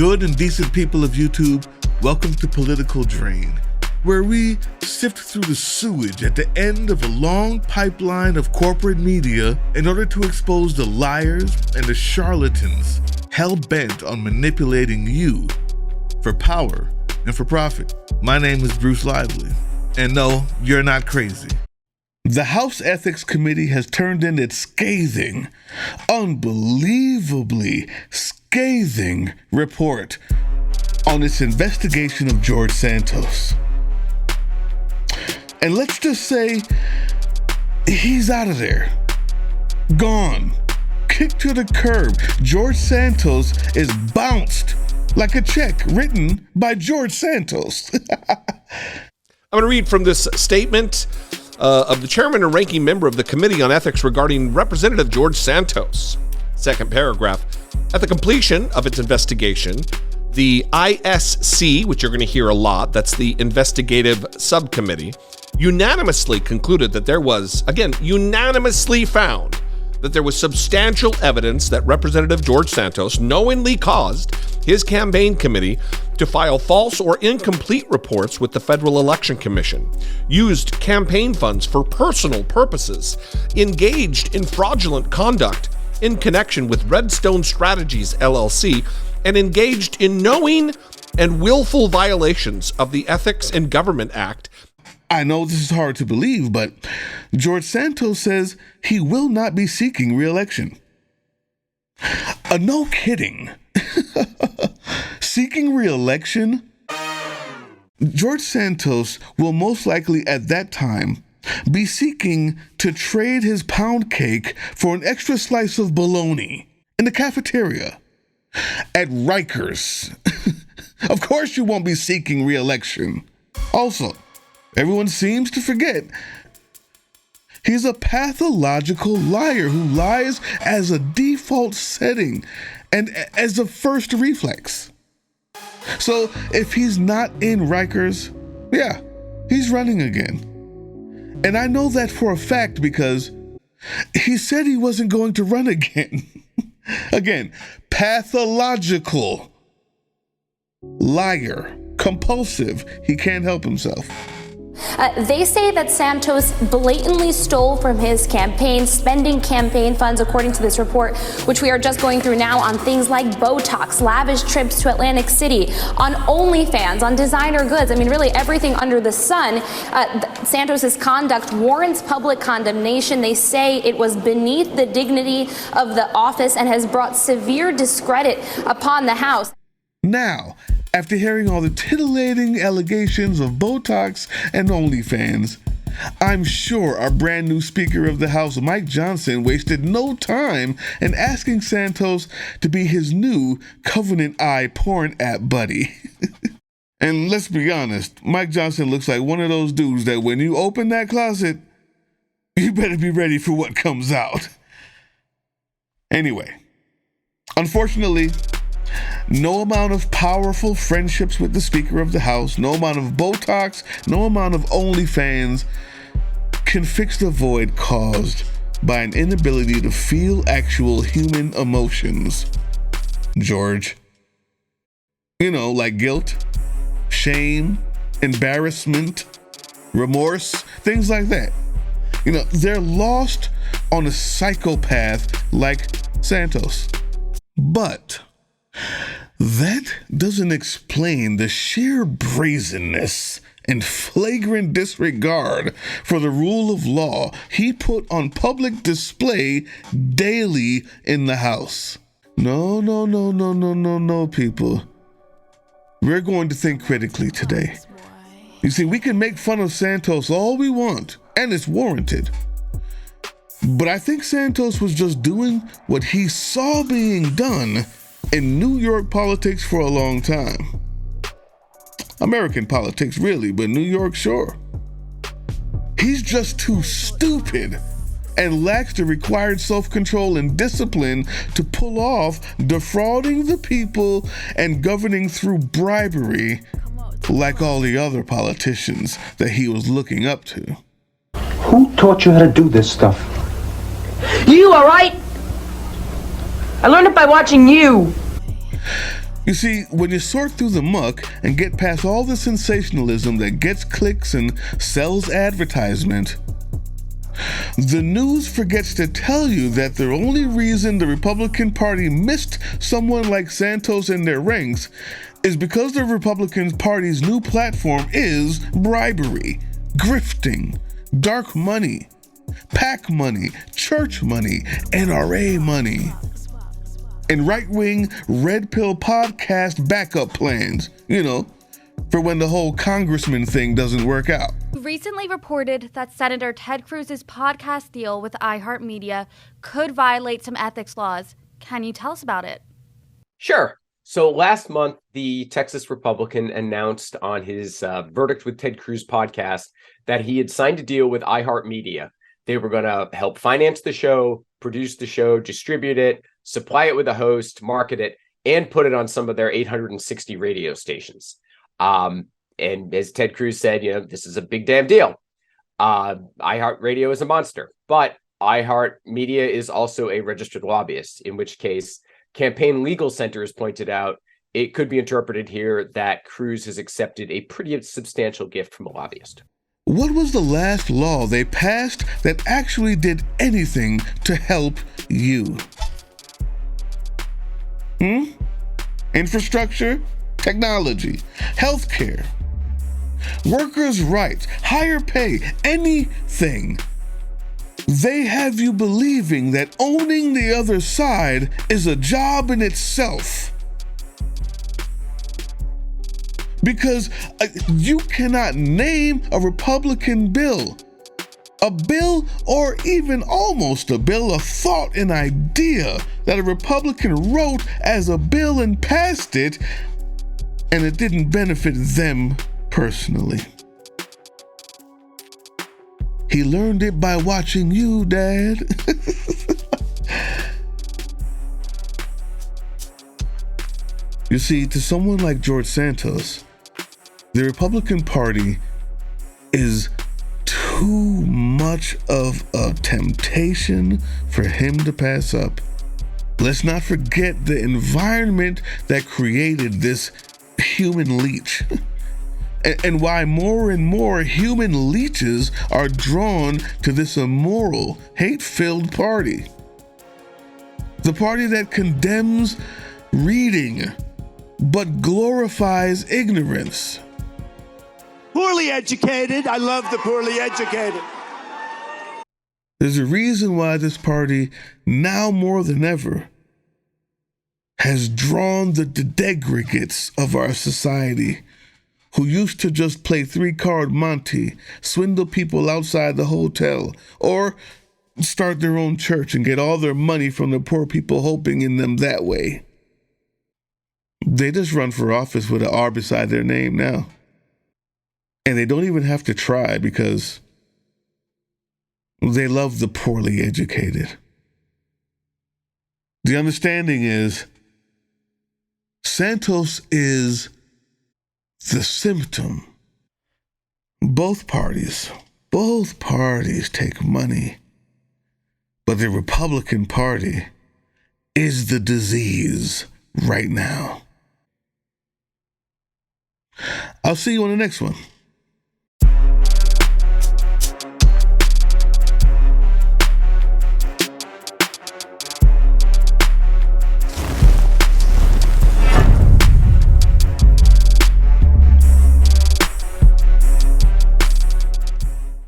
Good and decent people of YouTube, welcome to Political Drain, where we sift through the sewage at the end of a long pipeline of corporate media in order to expose the liars and the charlatans hell-bent on manipulating you for power and for profit. My name is Bruce Lively, and no, you're not crazy. The House Ethics Committee has turned in its scathing, unbelievably scathing report on its investigation of George Santos. And let's just say he's out of there. Gone. Kicked to the curb. George Santos is bounced like a check written by George Santos. I'm going to read from this statement of the chairman and ranking member of the Committee on Ethics regarding Representative George Santos. Second paragraph. At the completion of its investigation, the ISC, which you're going to hear a lot, that's the investigative subcommittee, unanimously concluded that there was, again, unanimously found that there was substantial evidence that Representative George Santos knowingly caused his campaign committee to file false or incomplete reports with the Federal Election Commission, used campaign funds for personal purposes, engaged in fraudulent conduct in connection with Redstone Strategies, LLC, and engaged in knowing and willful violations of the Ethics in Government Act. I know this is hard to believe, but George Santos says he will not be seeking re-election. No kidding. Seeking re-election? George Santos will most likely at that time be seeking to trade his pound cake for an extra slice of bologna in the cafeteria at Rikers. Of course you won't be seeking re-election. Also, everyone seems to forget he's a pathological liar who lies as a default setting and as a first reflex. So if he's not in Rikers, yeah, he's running again. And I know that for a fact because he said he wasn't going to run again. Again, pathological liar, compulsive, he can't help himself. They say that Santos blatantly stole from his campaign, spending campaign funds, according to this report, which we are just going through now, on things like Botox, lavish trips to Atlantic City, on OnlyFans, on designer goods. I mean, really everything under the sun. Santos's conduct warrants public condemnation. They say it was beneath the dignity of the office and has brought severe discredit upon the House. Now, after hearing all the titillating allegations of Botox and OnlyFans, I'm sure our brand new Speaker of the House, Mike Johnson, wasted no time in asking Santos to be his new Covenant Eye porn app buddy. And let's be honest, Mike Johnson looks like one of those dudes that when you open that closet, you better be ready for what comes out. Anyway, unfortunately, no amount of powerful friendships with the Speaker of the House, no amount of Botox, no amount of OnlyFans can fix the void caused by an inability to feel actual human emotions. George. You know, like guilt, shame, embarrassment, remorse, things like that. You know, they're lost on a psychopath like Santos. But that doesn't explain the sheer brazenness and flagrant disregard for the rule of law he put on public display daily in the House. No, people. We're going to think critically today. You see, we can make fun of Santos all we want, and it's warranted. But I think Santos was just doing what he saw being done in New York politics for a long time. American politics, really, but New York, sure. He's just too stupid and lacks the required self-control and discipline to pull off defrauding the people and governing through bribery like all the other politicians that he was looking up to. Who taught you how to do this stuff? You, all right? I learned it by watching you. You see, when you sort through the muck and get past all the sensationalism that gets clicks and sells advertisement, the news forgets to tell you that the only reason the Republican Party missed someone like Santos in their ranks is because the Republican Party's new platform is bribery, grifting, dark money, PAC money, church money, NRA money, and right-wing red pill podcast backup plans, for when the whole congressman thing doesn't work out. Recently reported that Senator Ted Cruz's podcast deal with iHeartMedia could violate some ethics laws. Can you tell us about it? Sure. So last month, the Texas Republican announced on his Verdict with Ted Cruz podcast that he had signed a deal with iHeartMedia. They were going to help finance the show, produce the show, distribute it, supply it with a host, market it, and put it on some of their 860 radio stations. And as Ted Cruz said, this is a big damn deal. iHeartRadio is a monster, but iHeartMedia is also a registered lobbyist, in which case Campaign Legal Center has pointed out it could be interpreted here that Cruz has accepted a pretty substantial gift from a lobbyist. What was the last law they passed that actually did anything to help you? Infrastructure, technology, healthcare, workers' rights, higher pay, anything. They have you believing that owning the other side is a job in itself. Because you cannot name a Republican bill, a bill or even almost a bill, a thought, an idea that a Republican wrote as a bill and passed it, and it didn't benefit them personally. He learned it by watching you, Dad. You see, to someone like George Santos, the Republican Party is too much of a temptation for him to pass up. Let's not forget the environment that created this human leech. And why more and more human leeches are drawn to this immoral, hate-filled party. The party that condemns reading, but glorifies ignorance. Poorly educated. I love the poorly educated. There's a reason why this party, now more than ever, has drawn the degregates of our society who used to just play 3-card Monte, swindle people outside the hotel, or start their own church and get all their money from the poor people, hoping in them that way. They just run for office with an R beside their name now. And they don't even have to try because they love the poorly educated. The understanding is Santos is the symptom. Both parties take money, but the Republican Party is the disease right now. I'll see you on the next one.